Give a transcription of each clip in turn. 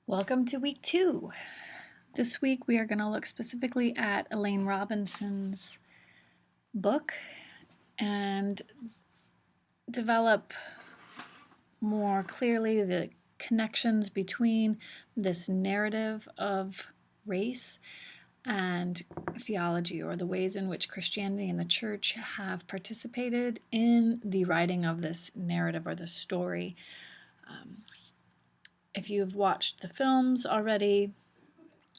Welcome to week 2. This week we are going to look specifically at Elaine Robinson's book and develop more clearly the connections between this narrative of race and theology, or the ways in which Christianity and the church have participated in the writing of this narrative or this story. If you've watched the films already,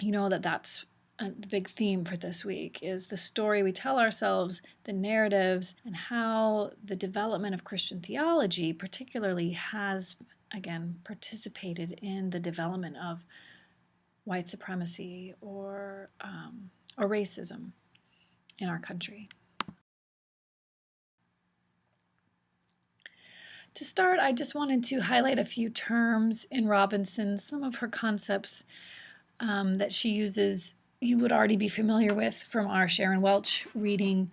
you know that that's the big theme for this week is the story we tell ourselves, the narratives, and how the development of Christian theology particularly has, again, participated in the development of white supremacy or racism in our country. To start, I just wanted to highlight a few terms in Robinson, some of her concepts that she uses you would already be familiar with from our Sharon Welch reading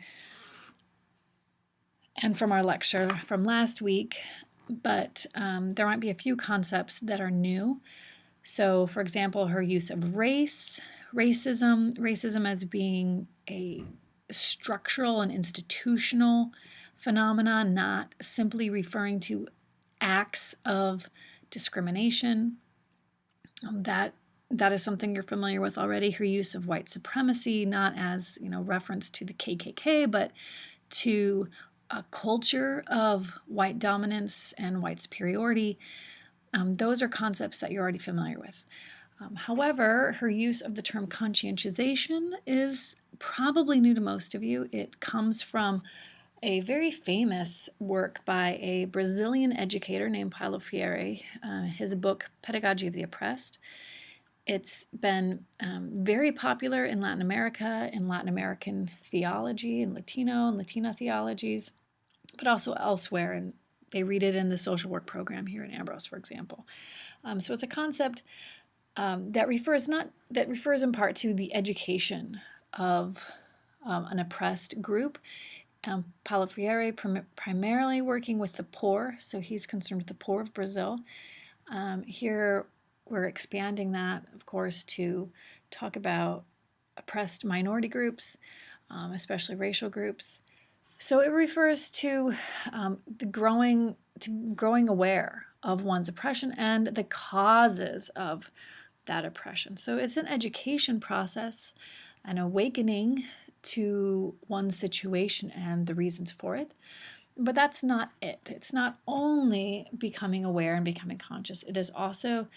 and from our lecture from last week, but there might be a few concepts that are new. So, for example, her use of racism as being a structural and institutional phenomenon, not simply referring to acts of discrimination. That is something you're familiar with already. Her use of white supremacy, not as reference to the KKK, but to a culture of white dominance and white superiority. Those are concepts that you're already familiar with. However, her use of the term conscientization is probably new to most of you. It comes from a very famous work by a Brazilian educator named Paulo Freire, his book, Pedagogy of the Oppressed. It's been very popular in Latin America, in Latin American theology, in Latino and Latina theologies, but also elsewhere. And they read it in the social work program here in Ambrose, for example. So it's a concept that refers in part to the education of an oppressed group. Paulo Freire primarily working with the poor, so he's concerned with the poor of Brazil. Here we're expanding that, of course, to talk about oppressed minority groups, especially racial groups. So it refers to growing aware of one's oppression and the causes of that oppression. So it's an education process, an awakening to one's situation and the reasons for it. But that's not it. It's not only becoming aware and becoming conscious. It is also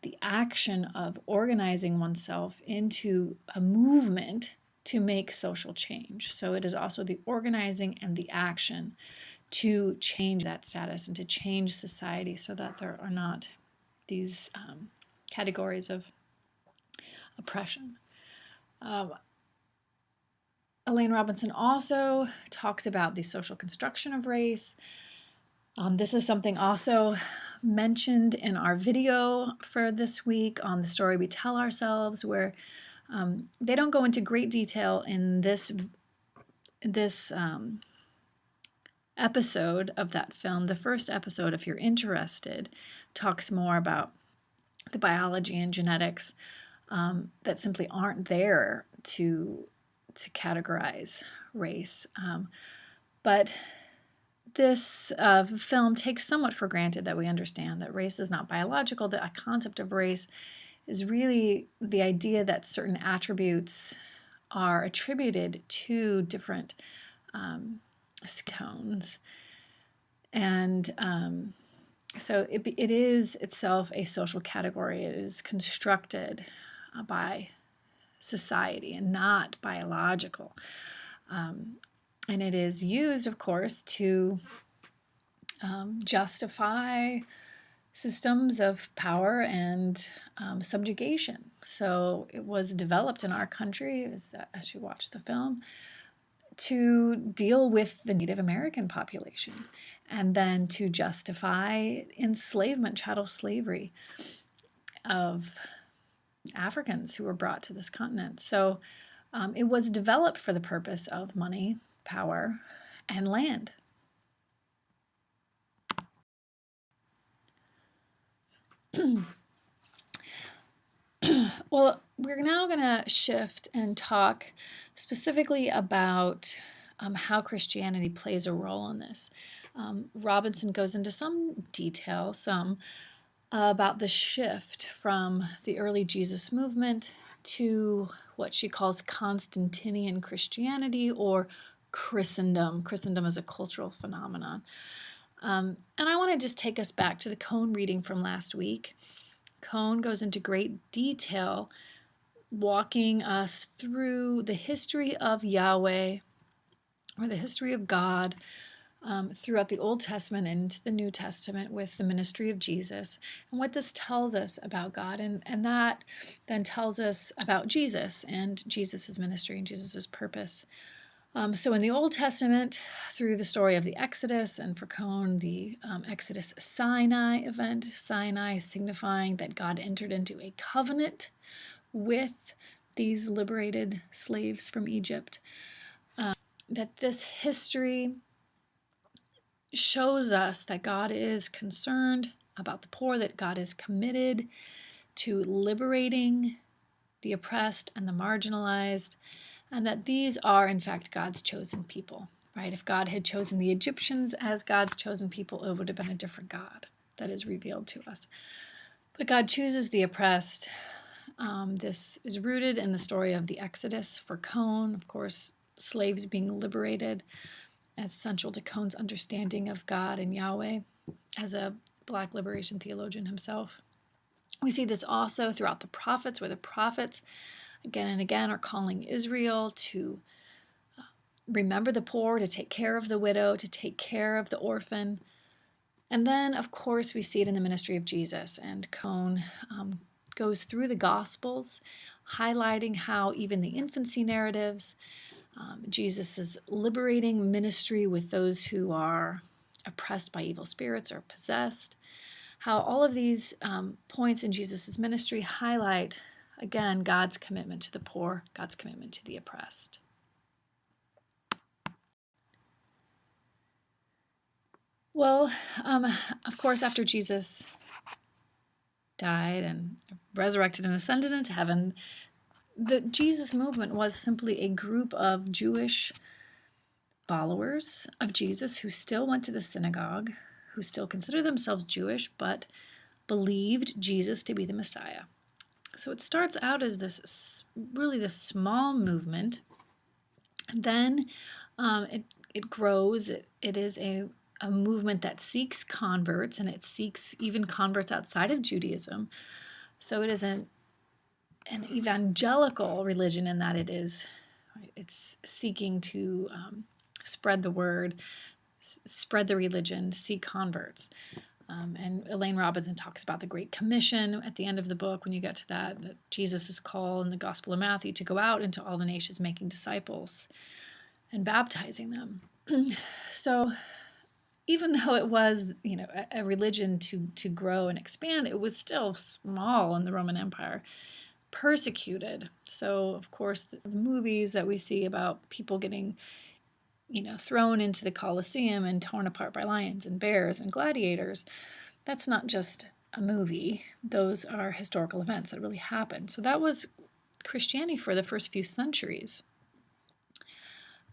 the action of organizing oneself into a movement to make social change. So it is also the organizing and the action to change that status and to change society so that there are not these categories of oppression. Elaine Robinson also talks about the social construction of race. This is something also mentioned in our video for this week on the story we tell ourselves, where they don't go into great detail in this episode of that film. The first episode, if you're interested, talks more about the biology and genetics that simply aren't there to categorize race. But this film takes somewhat for granted that we understand that race is not biological, that a concept of race is really the idea that certain attributes are attributed to different tones. And so it is itself a social category. It is constructed by society and not biological. And it is used, of course, to justify systems of power and subjugation. So it was developed in our country, as you watch the film, to deal with the Native American population and then to justify enslavement, chattel slavery of Africans who were brought to this continent. So it was developed for the purpose of money, power, and land. Well, we're now going to shift and talk specifically about how Christianity plays a role in this. Robinson goes into some detail, about the shift from the early Jesus movement to what she calls Constantinian Christianity or Christendom. Christendom is a cultural phenomenon. And I want to just take us back to the Cone reading from last week. Cone goes into great detail, walking us through the history of Yahweh or the history of God throughout the Old Testament and into the New Testament with the ministry of Jesus and what this tells us about God. And that then tells us about Jesus and Jesus' ministry and Jesus' purpose. So in the Old Testament, through the story of the Exodus, and for Cone, the Exodus Sinai event, Sinai signifying that God entered into a covenant with these liberated slaves from Egypt, that this history shows us that God is concerned about the poor, that God is committed to liberating the oppressed and the marginalized, and that these are, in fact, God's chosen people, right? If God had chosen the Egyptians as God's chosen people, it would have been a different God that is revealed to us. But God chooses the oppressed. This is rooted in the story of the Exodus for Cone, of course, slaves being liberated as central to Cone's understanding of God and Yahweh as a Black liberation theologian himself. We see this also throughout the prophets, where the prophets again and again are calling Israel to remember the poor, to take care of the widow, to take care of the orphan. And then, of course, we see it in the ministry of Jesus. And Cone goes through the Gospels, highlighting how even the infancy narratives, Jesus' liberating ministry with those who are oppressed by evil spirits or possessed, how all of these points in Jesus' ministry highlight, again, God's commitment to the poor, God's commitment to the oppressed. Well, of course, after Jesus died and resurrected and ascended into heaven, the Jesus movement was simply a group of Jewish followers of Jesus who still went to the synagogue, who still considered themselves Jewish, but believed Jesus to be the Messiah. So it starts out as this small movement. Then it grows. It is a movement that seeks converts, and it seeks even converts outside of Judaism. So it is an evangelical religion in that it's seeking to spread the word, spread the religion, seek converts. And Elaine Robinson talks about the Great Commission at the end of the book, when you get to that Jesus' call in the Gospel of Matthew to go out into all the nations, making disciples and baptizing them. So even though it was, a religion to grow and expand, it was still small in the Roman Empire, persecuted. So of course the movies that we see about people getting, thrown into the Colosseum and torn apart by lions and bears and gladiators, that's not just a movie. Those are historical events that really happened. So that was Christianity for the first few centuries.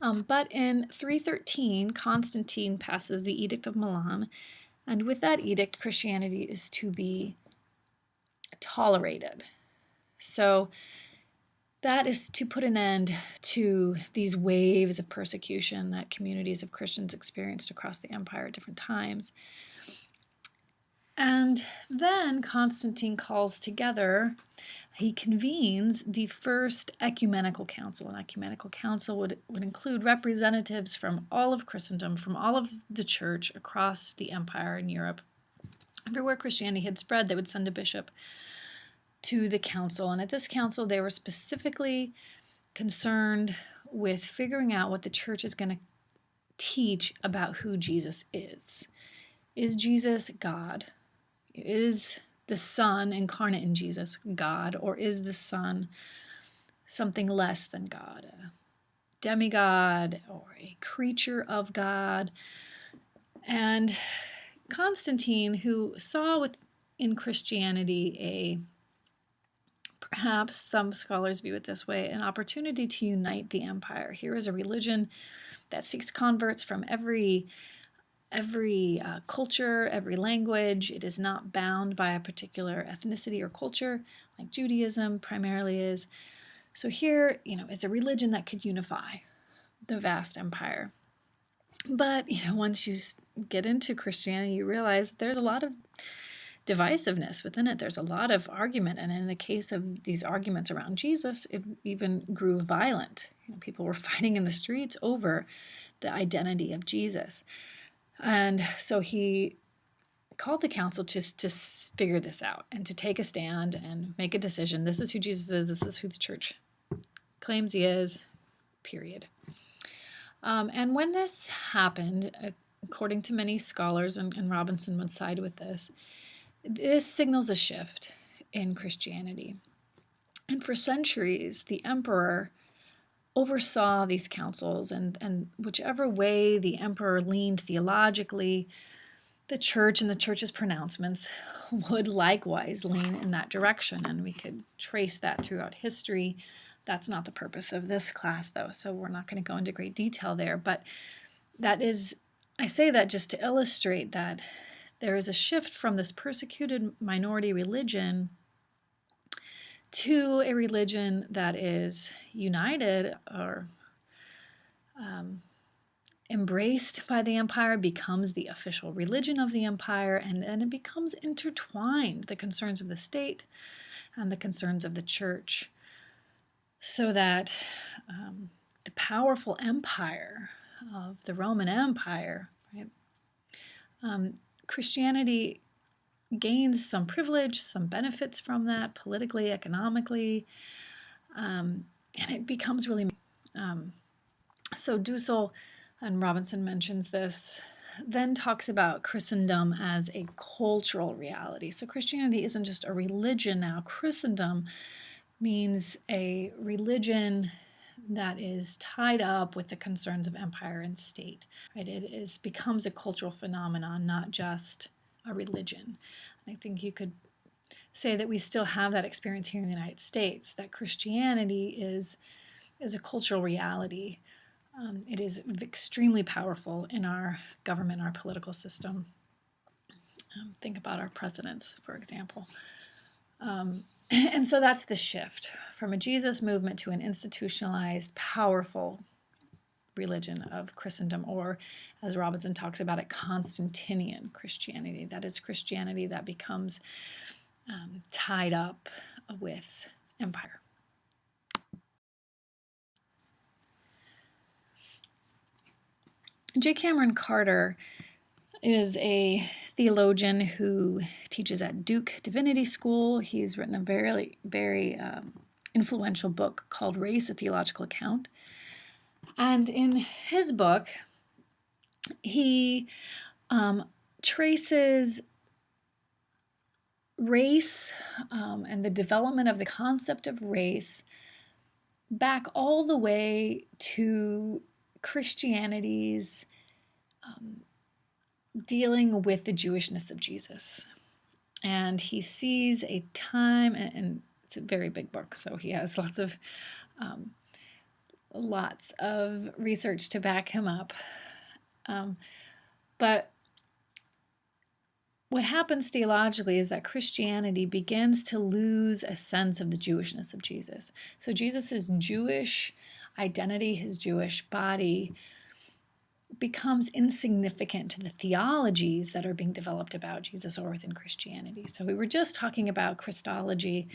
But in 313, Constantine passes the Edict of Milan, and with that edict, Christianity is to be tolerated. So that is to put an end to these waves of persecution that communities of Christians experienced across the empire at different times. And then Constantine calls together, he convenes the first ecumenical council. An ecumenical council would include representatives from all of Christendom, from all of the church across the empire in Europe. Everywhere Christianity had spread, they would send a bishop to the council. And at this council, they were specifically concerned with figuring out what the church is going to teach about who Jesus is. Is Jesus God? Is the Son incarnate in Jesus God, or is the Son something less than God, a demigod or a creature of God? And Constantine, who saw in Christianity a perhaps some scholars view it this way, an opportunity to unite the empire. Here is a religion that seeks converts from every culture, every language. It is not bound by a particular ethnicity or culture, like Judaism primarily is. So here, it's a religion that could unify the vast empire. But, once you get into Christianity, you realize there's a lot of divisiveness within it. There's a lot of argument. And in the case of these arguments around Jesus, it even grew violent. People were fighting in the streets over the identity of Jesus. And so he called the council to figure this out and to take a stand and make a decision. This is who Jesus is. This is who the church claims he is, period. And when this happened, according to many scholars, and Robinson would side with this signals a shift in Christianity. And for centuries, the emperor oversaw these councils, and whichever way the emperor leaned theologically, the church and the church's pronouncements would likewise lean in that direction, and we could trace that throughout history. That's not the purpose of this class, though, so we're not going to go into great detail there, but I say that just to illustrate that there is a shift from this persecuted minority religion to a religion that is united or embraced by the empire, becomes the official religion of the empire, and then it becomes intertwined, the concerns of the state and the concerns of the church, so that the powerful empire of the Roman Empire, right? Christianity gains some privilege, some benefits from that, politically, economically, and it becomes really. So Dussel, and Robinson mentions this, then talks about Christendom as a cultural reality. So Christianity isn't just a religion now. Christendom means a religion that is tied up with the concerns of empire and state. Right? It becomes a cultural phenomenon, not just a religion. And I think you could say that we still have that experience here in the United States, that Christianity is a cultural reality. It is extremely powerful in our government, our political system. Think about our presidents, for example. And so that's the shift from a Jesus movement to an institutionalized, powerful religion of Christendom, or as Robinson talks about it, Constantinian Christianity. That is Christianity that becomes tied up with empire. J. Cameron Carter is a theologian who teaches at Duke Divinity School. He's written a very, very influential book called Race, a Theological Account. And in his book, he traces race and the development of the concept of race back all the way to Christianity's dealing with the Jewishness of Jesus. And he sees a time, and it's a very big book, so he has lots of research to back him up. But what happens theologically is that Christianity begins to lose a sense of the Jewishness of Jesus. So Jesus' Jewish identity, his Jewish body, becomes insignificant to the theologies that are being developed about Jesus or within Christianity. So we were just talking about Christology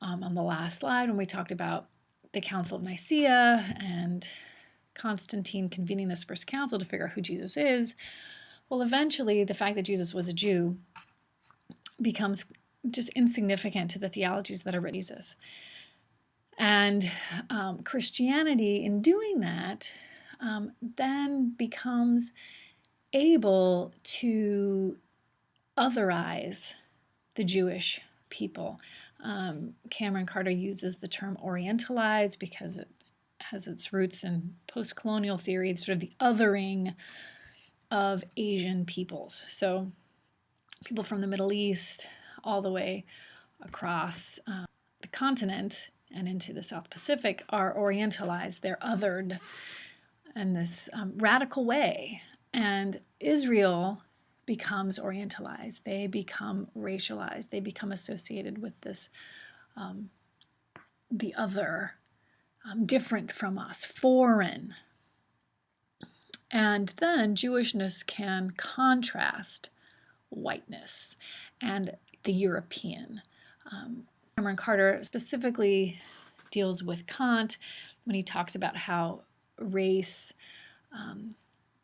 on the last slide when we talked about the Council of Nicaea and Constantine convening this first council to figure out who Jesus is. Well, eventually, the fact that Jesus was a Jew becomes just insignificant to the theologies that are written Jesus. And Christianity, in doing that, then becomes able to otherize the Jewish people. Cameron Carter uses the term orientalized because it has its roots in post-colonial theory. It's sort of the othering of Asian peoples. So people from the Middle East all the way across the continent and into the South Pacific are Orientalized. They're othered in this radical way. And Israel becomes Orientalized. They become racialized. They become associated with this, the other, different from us, foreign. And then Jewishness can contrast whiteness and the European. Cameron Carter specifically deals with Kant when he talks about how race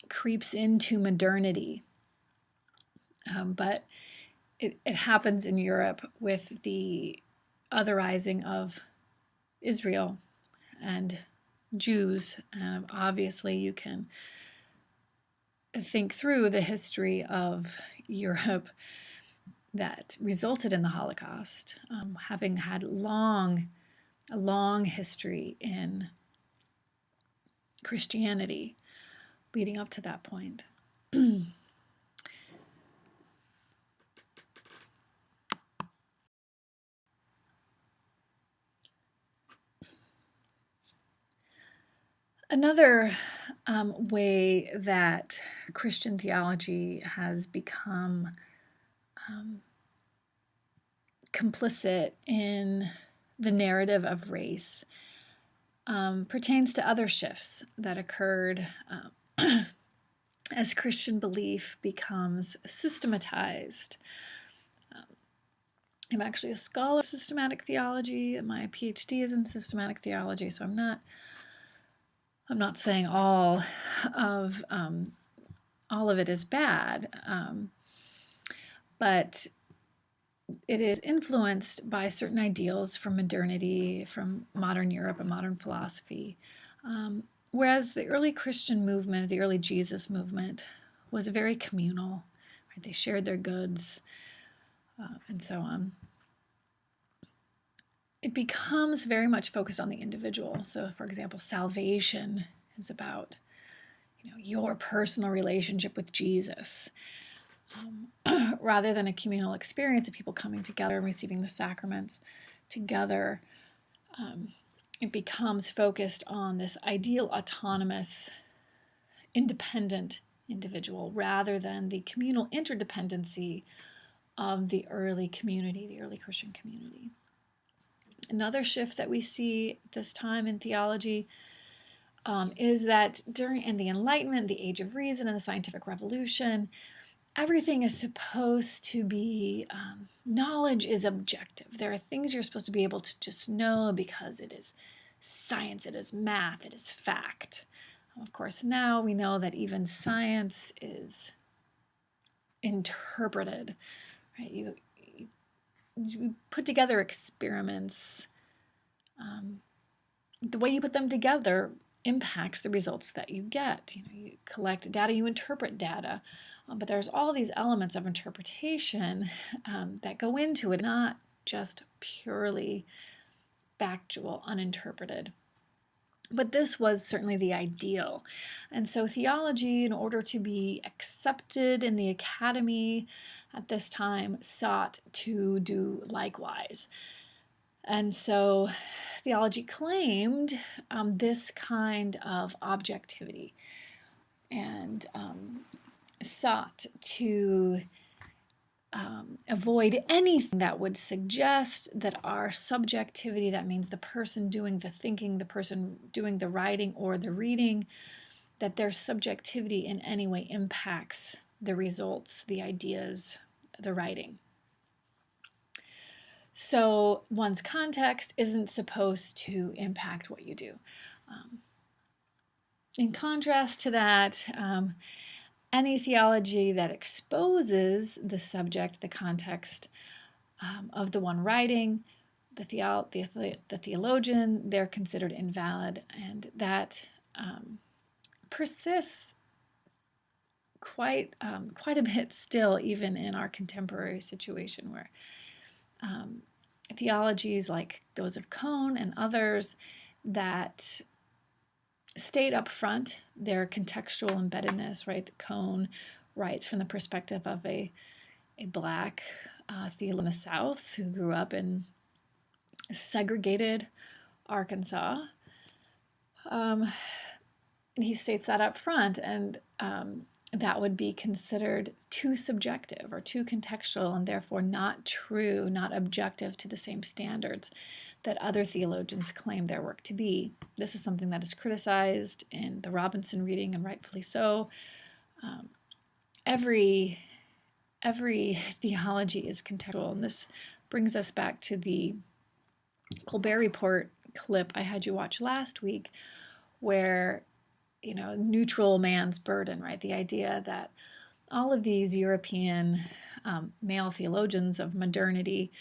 creeps into modernity. But it happens in Europe with the otherizing of Israel and Jews. And obviously you can think through the history of Europe that resulted in the Holocaust, having had a long history in Christianity leading up to that point. Another way that Christian theology has become complicit in the narrative of race pertains to other shifts that occurred as Christian belief becomes systematized. I'm actually a scholar of systematic theology. My PhD is in systematic theology, so I'm not saying all of it is bad, but it is influenced by certain ideals from modernity, from modern Europe and modern philosophy. Whereas the early Christian movement, the early Jesus movement, was very communal. Right? They shared their goods and so on. It becomes very much focused on the individual. So, for example, salvation is about your personal relationship with Jesus, rather than a communal experience of people coming together and receiving the sacraments together. It becomes focused on this ideal, autonomous, independent individual rather than the communal interdependency of the early community, the early Christian community. Another shift that we see this time in theology is that in the Enlightenment, the Age of Reason, and the Scientific Revolution, everything is supposed to be, knowledge is objective. There are things you're supposed to be able to just know because it is science, it is math, it is fact. Of course, now we know that even science is interpreted. Right? You put together experiments. The way you put them together impacts the results that you get. You collect data, you interpret data, but there's all these elements of interpretation that go into it, not just purely factual, uninterpreted. But this was certainly the ideal. And so theology, in order to be accepted in the academy at this time, sought to do likewise. And so theology claimed this kind of objectivity and sought to avoid anything that would suggest that our subjectivity, that means the person doing the thinking, the person doing the writing or the reading, that their subjectivity in any way impacts the results, the ideas, the writing. So one's context isn't supposed to impact what you do. In contrast to that, any theology that exposes the subject, the context of the one writing, the theologian, they're considered invalid, and that persists quite a bit still, even in our contemporary situation, where theologies like those of Cone and others that state up front their contextual embeddedness, right? Cone writes from the perspective of a black theologian in the South who grew up in segregated Arkansas. And he states that up front, and that would be considered too subjective or too contextual, and therefore not true, not objective to the same standards that other theologians claim their work to be. This is something that is criticized in the Robinson reading, and rightfully so. Every theology is contextual, and this brings us back to the Colbert Report clip I had you watch last week, where, neutral man's burden, right? The idea that all of these European male theologians of modernity,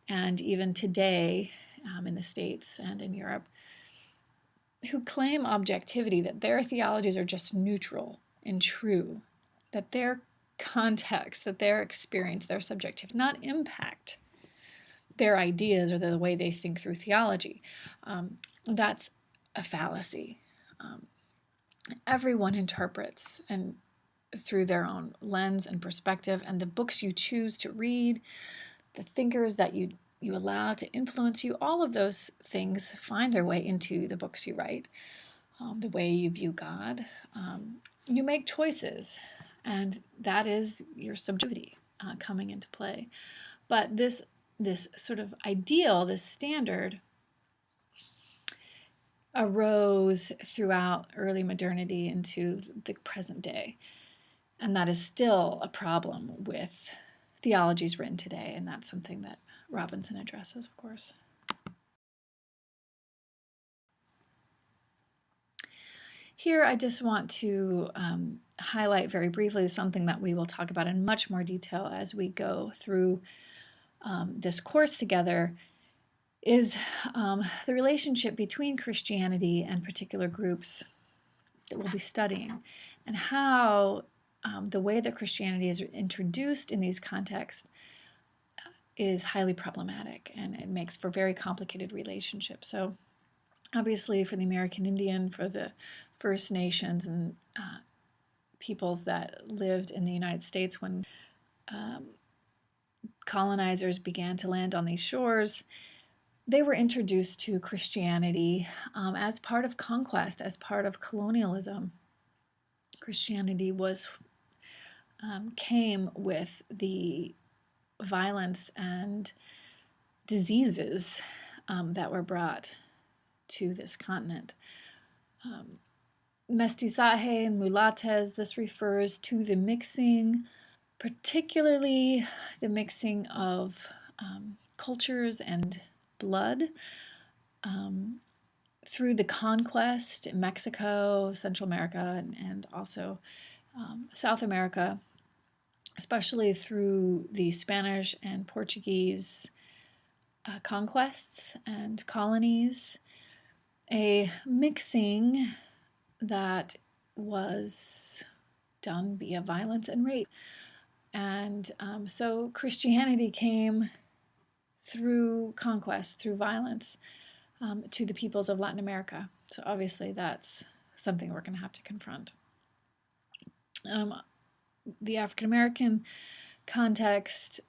and even today in the States and in Europe, who claim objectivity, that their theologies are just neutral and true, that their context, that their experience, their subjective, not impact their ideas or the way they think through theology. That's a fallacy. Everyone interprets and through their own lens and perspective, and the books you choose to read, the thinkers that you allow to influence you, all of those things find their way into the books you write, the way you view God. You make choices, and that is your subjectivity coming into play. But this sort of ideal, this standard, arose throughout early modernity into the present day. And that is still a problem with theologies written today, and that's something that Robinson addresses, of course. Here, I just want to highlight very briefly something that we will talk about in much more detail as we go through this course together, is the relationship between Christianity and particular groups that we'll be studying, and how the way that Christianity is introduced in these contexts is highly problematic, and it makes for very complicated relationships. So obviously for the American Indian, for the First Nations and peoples that lived in the United States when colonizers began to land on these shores, they were introduced to Christianity as part of conquest, as part of colonialism. Christianity came with the violence and diseases that were brought to this continent. Mestizaje and mulates, this refers to the mixing, particularly the mixing of cultures and blood through the conquest in Mexico, Central America, and also South America, especially through the Spanish and Portuguese conquests and colonies, a mixing that was done via violence and rape. And so Christianity came through conquest, through violence, to the peoples of Latin America. So obviously that's something we're going to have to confront. The African American context,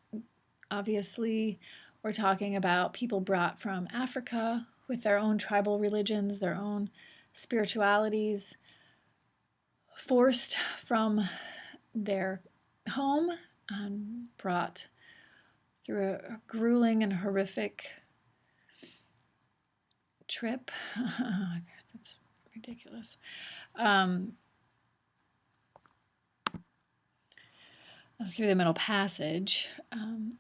obviously, we're talking about people brought from Africa with their own tribal religions, their own spiritualities, forced from their home and brought through a grueling and horrific trip. That's ridiculous. Through the Middle Passage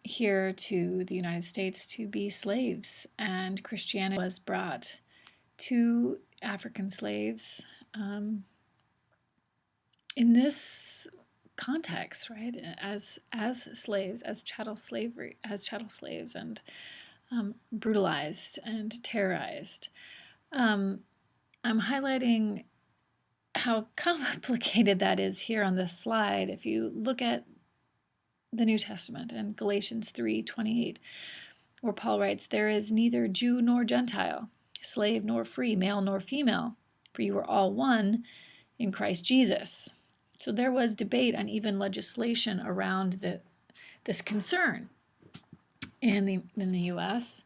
here to the United States to be slaves, and Christianity was brought to African slaves in this context, right? As slaves, as chattel slaves, and brutalized and terrorized. I'm highlighting how complicated that is here on this slide. If you look at the New Testament and Galatians 3:28, where Paul writes, "There is neither Jew nor Gentile, slave nor free, male nor female, for you are all one in Christ Jesus." So there was debate and even legislation around this concern in the U.S.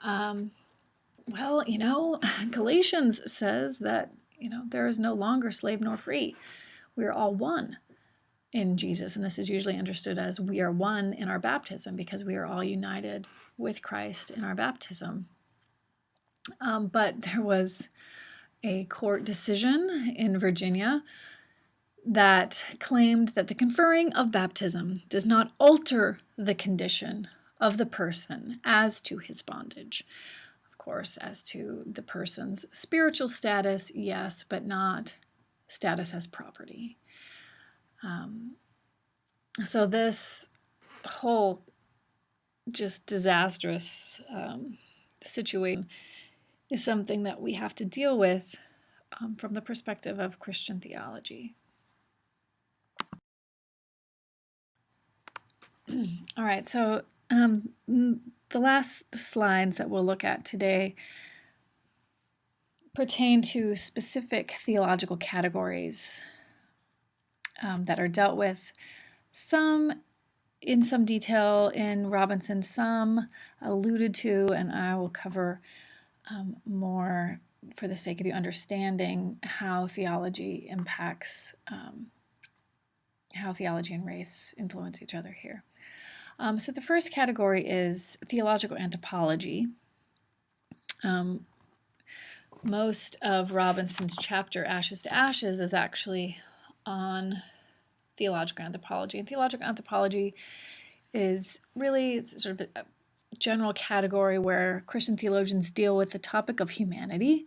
Well, Galatians says that, there is no longer slave nor free. We are all one in Jesus. And this is usually understood as we are one in our baptism because we are all united with Christ in our baptism. But there was a court decision in Virginia that claimed that the conferring of baptism does not alter the condition of the person as to his bondage. Of course, as to the person's spiritual status, yes, but not status as property. So this whole just disastrous situation is something that we have to deal with from the perspective of Christian theology. All right, so the last slides that we'll look at today pertain to specific theological categories that are dealt with, some in some detail in Robinson, some alluded to, and I will cover more for the sake of you understanding how theology impacts, how theology and race influence each other here. So the first category is theological anthropology. Most of Robinson's chapter, Ashes to Ashes, is actually on theological anthropology. And theological anthropology is really sort of a general category where Christian theologians deal with the topic of humanity.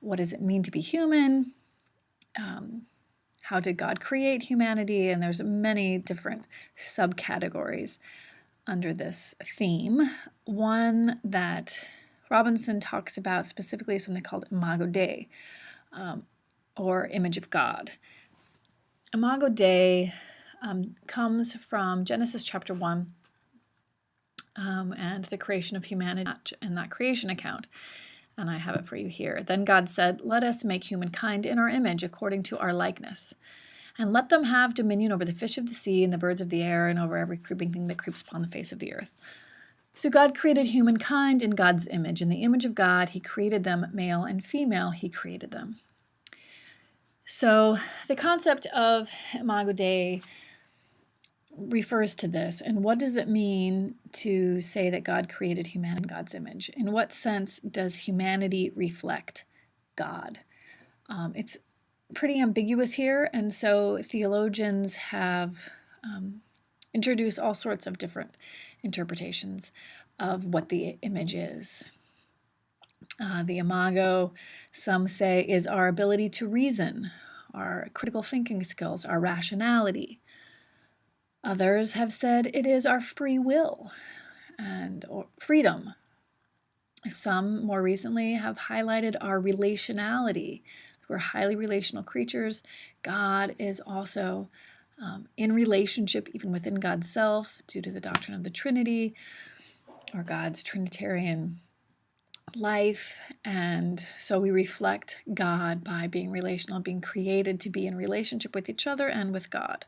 What does it mean to be human? How did God create humanity? And there's many different subcategories under this theme. One that Robinson talks about specifically is something called Imago Dei, or image of God. Imago Dei comes from Genesis chapter 1 and the creation of humanity in that creation account. And I have it for you here. Then God said, "Let us make humankind in our image, according to our likeness. And let them have dominion over the fish of the sea and the birds of the air and over every creeping thing that creeps upon the face of the earth." So God created humankind in God's image. In the image of God, he created them, male and female, he created them. So the concept of Imago Dei refers to this. And what does it mean to say that God created humanity in God's image? In what sense does humanity reflect God? It's pretty ambiguous here, and so theologians have introduced all sorts of different interpretations of what the image is. The imago, some say, is our ability to reason, our critical thinking skills, our rationality. Others have said it is our free will or freedom. Some more recently have highlighted our relationality. We're highly relational creatures. God is also in relationship even within God's self due to the doctrine of the Trinity or God's Trinitarian life. And so we reflect God by being relational, being created to be in relationship with each other and with God.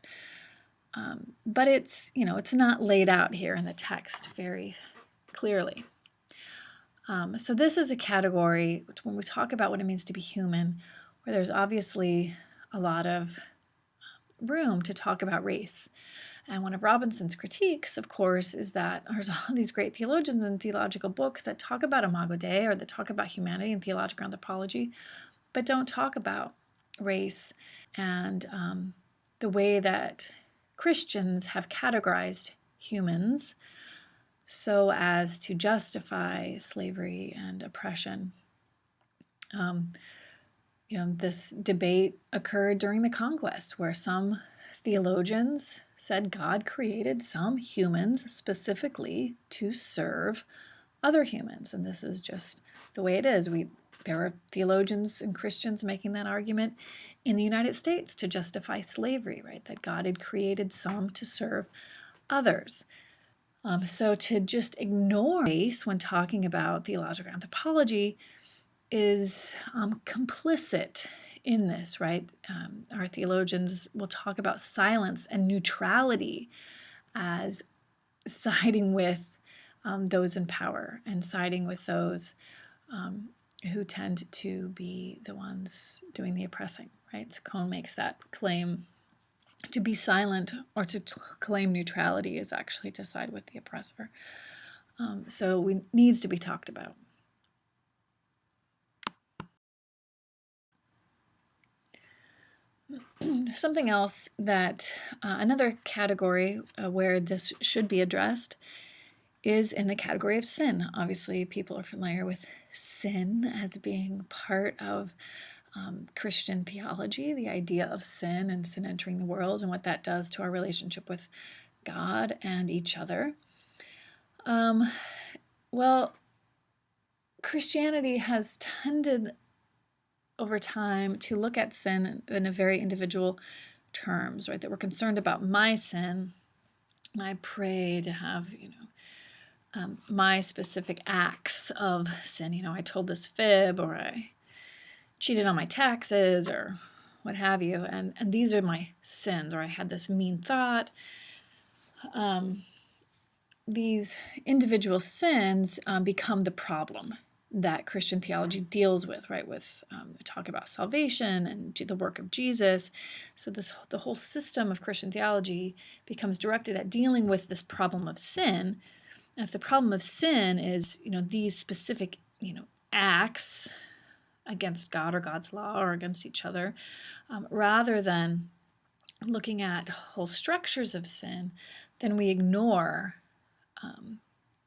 But it's not laid out here in the text very clearly. So this is a category which, when we talk about what it means to be human, where there's obviously a lot of room to talk about race. And one of Robinson's critiques, of course, is that there's all these great theologians and theological books that talk about Imago Dei or that talk about humanity and theological anthropology, but don't talk about race and the way that Christians have categorized humans so as to justify slavery and oppression. This debate occurred during the conquest, where some theologians said God created some humans specifically to serve other humans, and this is just the way it is. There are theologians and Christians making that argument in the United States to justify slavery, right? That God had created some to serve others. So to just ignore race when talking about theological anthropology is complicit in this, right? Our theologians will talk about silence and neutrality as siding with those in power and siding with those who tend to be the ones doing the oppressing, right? So Cone makes that claim. To be silent or to claim neutrality is actually to side with the oppressor. So it needs to be talked about. Something else that, another category where this should be addressed is in the category of sin. Obviously, people are familiar with sin as being part of Christian theology, the idea of sin and sin entering the world and what that does to our relationship with God and each other. Well, Christianity has tended over time to look at sin in a very individual terms, right? That we're concerned about my sin. And I pray to have, my specific acts of sin. I told this fib, or I cheated on my taxes, or what have you. And these are my sins, or I had this mean thought. These individual sins become the problem that Christian theology deals with, right? With talk about salvation and the work of Jesus. So the whole system of Christian theology becomes directed at dealing with this problem of sin. And if the problem of sin is, these specific, acts against God or God's law or against each other, rather than looking at whole structures of sin, then we ignore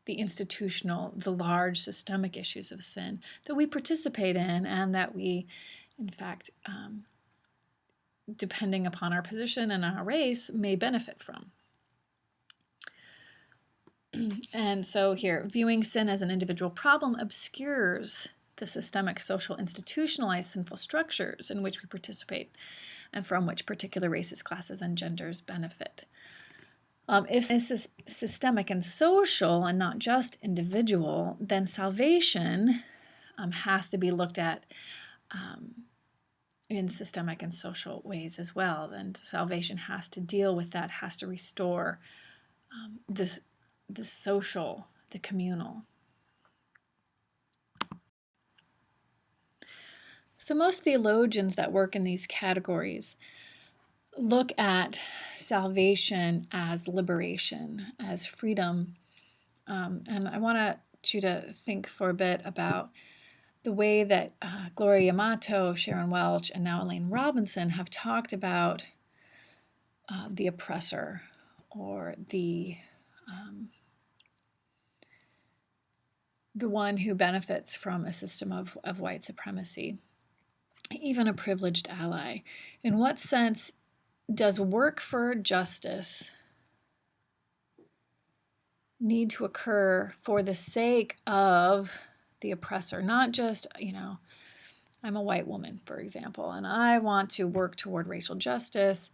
the large systemic issues of sin that we participate in and that we, in fact, depending upon our position and our race, may benefit from. And so here, viewing sin as an individual problem obscures the systemic, social, institutionalized sinful structures in which we participate and from which particular races, classes, and genders benefit. If this is systemic and social and not just individual, then salvation has to be looked at in systemic and social ways as well. And salvation has to deal with that, has to restore the social, the communal. So most theologians that work in these categories look at salvation as liberation, as freedom. And I want you to think for a bit about the way that Gloria Yamato, Sharon Welch, and now Elaine Robinson have talked about the oppressor or the one who benefits from a system of white supremacy, even a privileged ally. In what sense does work for justice need to occur for the sake of the oppressor? Not just, I'm a white woman, for example, and I want to work toward racial justice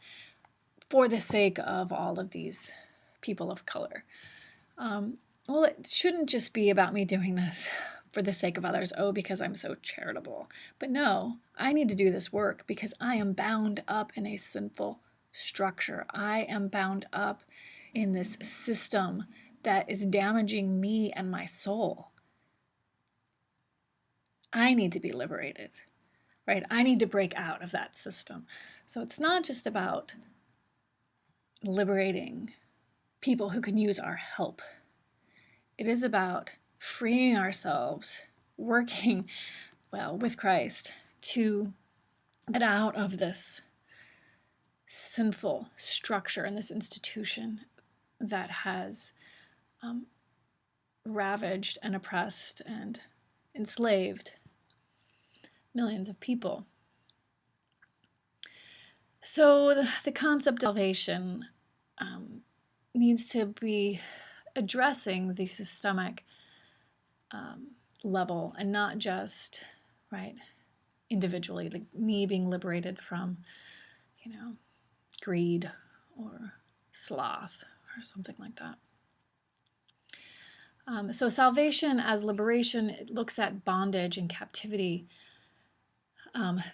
for the sake of all of these people of color. Well, it shouldn't just be about me doing this for the sake of others, because I'm so charitable. But no, I need to do this work because I am bound up in a sinful structure. I am bound up in this system that is damaging me and my soul. I need to be liberated, right? I need to break out of that system. So it's not just about liberating people who can use our help. It is about freeing ourselves, working, with Christ to get out of this sinful structure and this institution that has ravaged and oppressed and enslaved millions of people. So the concept of salvation needs to be addressing the systemic level and not just, individually, like me being liberated from, greed or sloth or something like that. So salvation as liberation, it looks at bondage and captivity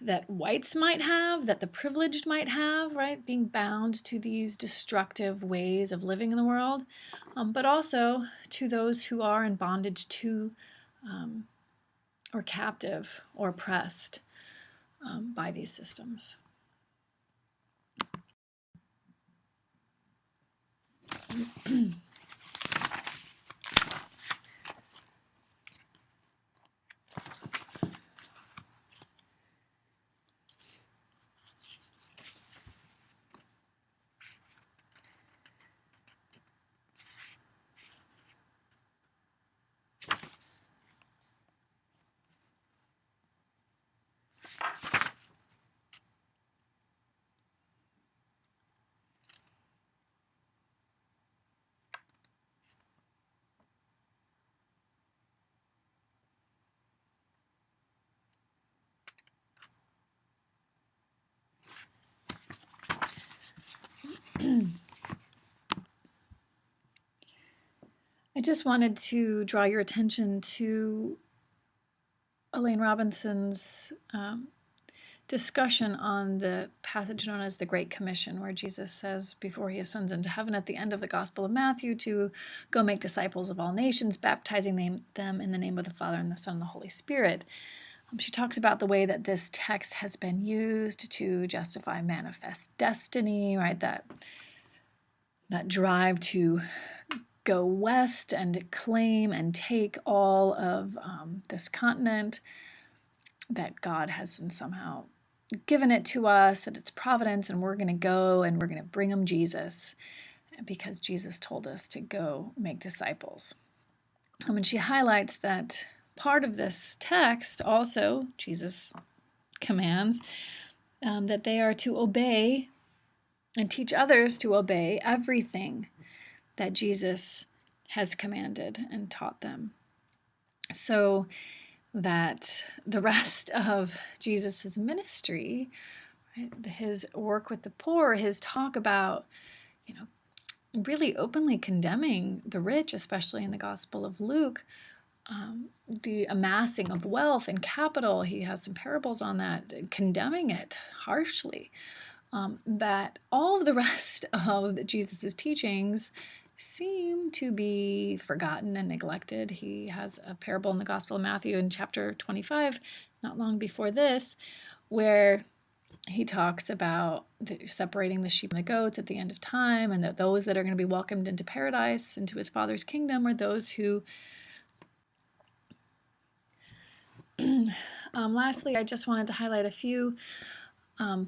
that whites might have, that the privileged might have, right? Being bound to these destructive ways of living in the world, but also to those who are in bondage to or captive or oppressed by these systems. I just wanted to draw your attention to Elaine Robinson's discussion on the passage known as the Great Commission, where Jesus says before he ascends into heaven at the end of the Gospel of Matthew to go make disciples of all nations, baptizing them in the name of the Father and the Son and the Holy Spirit. She talks about the way that this text has been used to justify manifest destiny, right? That drive to go west and claim and take all of this continent, that God has somehow given it to us, that it's providence, and we're going to go and we're going to bring them Jesus because Jesus told us to go make disciples. And she highlights that part of this text also, Jesus commands that they are to obey and teach others to obey everything that Jesus has commanded and taught them. So that the rest of Jesus's ministry, right, his work with the poor, his talk about, really openly condemning the rich, especially in the Gospel of Luke, the amassing of wealth and capital, he has some parables on that, condemning it harshly. That all of the rest of Jesus's teachings seem to be forgotten and neglected. He has a parable in the Gospel of Matthew in chapter 25, not long before this, where he talks about separating the sheep and the goats at the end of time, and that those that are going to be welcomed into paradise, into his Father's kingdom, are those who... Lastly, I just wanted to highlight a few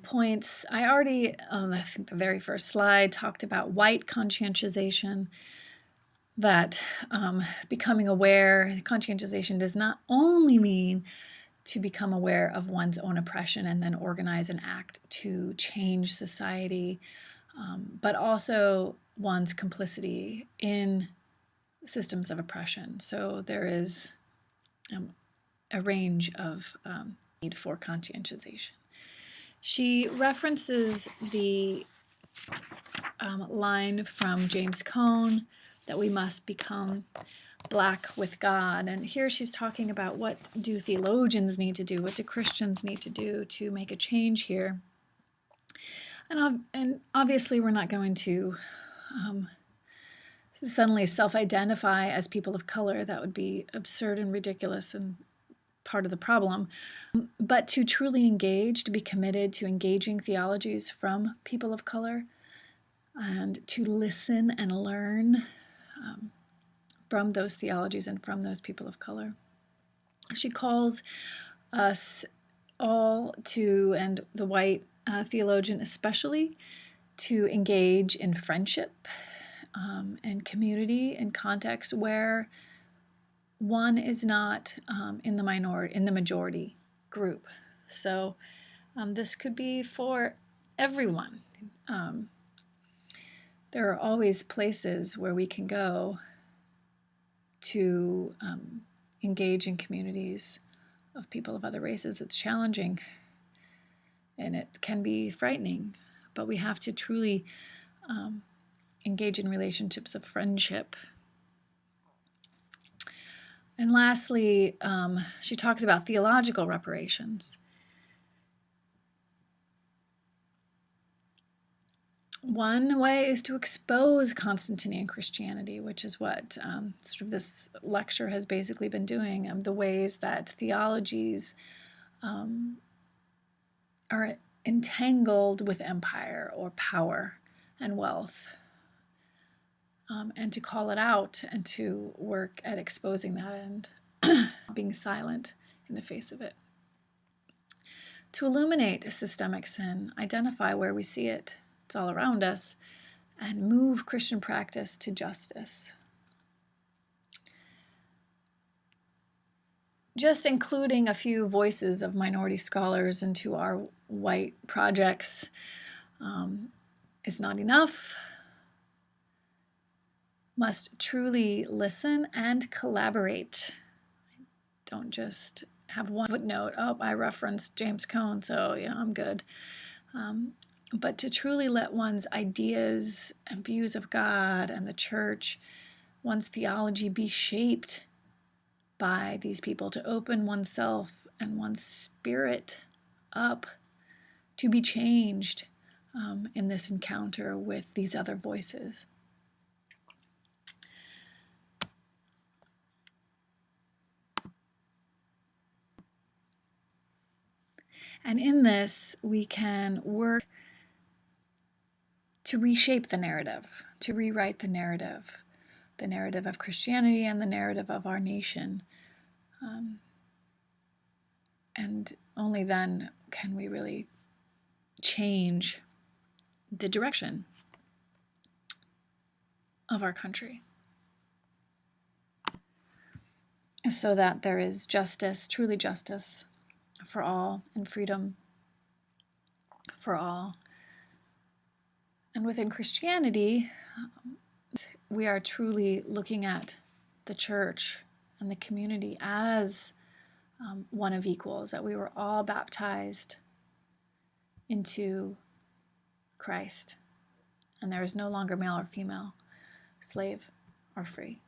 points. I already, I think the very first slide talked about white conscientization, that becoming aware, conscientization does not only mean to become aware of one's own oppression and then organize and act to change society, but also one's complicity in systems of oppression. So there is a range of need for conscientization. She references the line from James Cone that we must become black with God. And here she's talking about what do theologians need to do, what do Christians need to do to make a change here. And obviously we're not going to suddenly self-identify as people of color. That would be absurd and ridiculous and part of the problem. But to truly engage, to be committed to engaging theologies from people of color, and to listen and learn from those theologies and from those people of color. She calls us all to, and the white theologian especially, to engage in friendship and community in contexts where one is not in the majority group. So this could be for everyone. There are always places where we can go to engage in communities of people of other races. It's challenging and it can be frightening, but we have to truly engage in relationships of friendship. And lastly, she talks about theological reparations. One way is to expose Constantinian Christianity, which is what sort of this lecture has basically been doing, the ways that theologies are entangled with empire or power and wealth, and to call it out and to work at exposing that and being silent in the face of it. To illuminate systemic sin, identify where we see it, it's all around us, and move Christian practice to justice. Just including a few voices of minority scholars into our white projects is not enough. Must truly listen and collaborate. Don't just have one footnote. Oh, I referenced James Cone, so I'm good. But to truly let one's ideas and views of God and the church, one's theology be shaped by these people, to open oneself and one's spirit up to be changed in this encounter with these other voices. And in this, we can work to reshape the narrative, to rewrite the narrative of Christianity and the narrative of our nation. And only then can we really change the direction of our country, so that there is justice, truly justice for all, and freedom for all. And within Christianity, we are truly looking at the church and the community as one of equals, that we were all baptized into Christ, and there is no longer male or female, slave or free.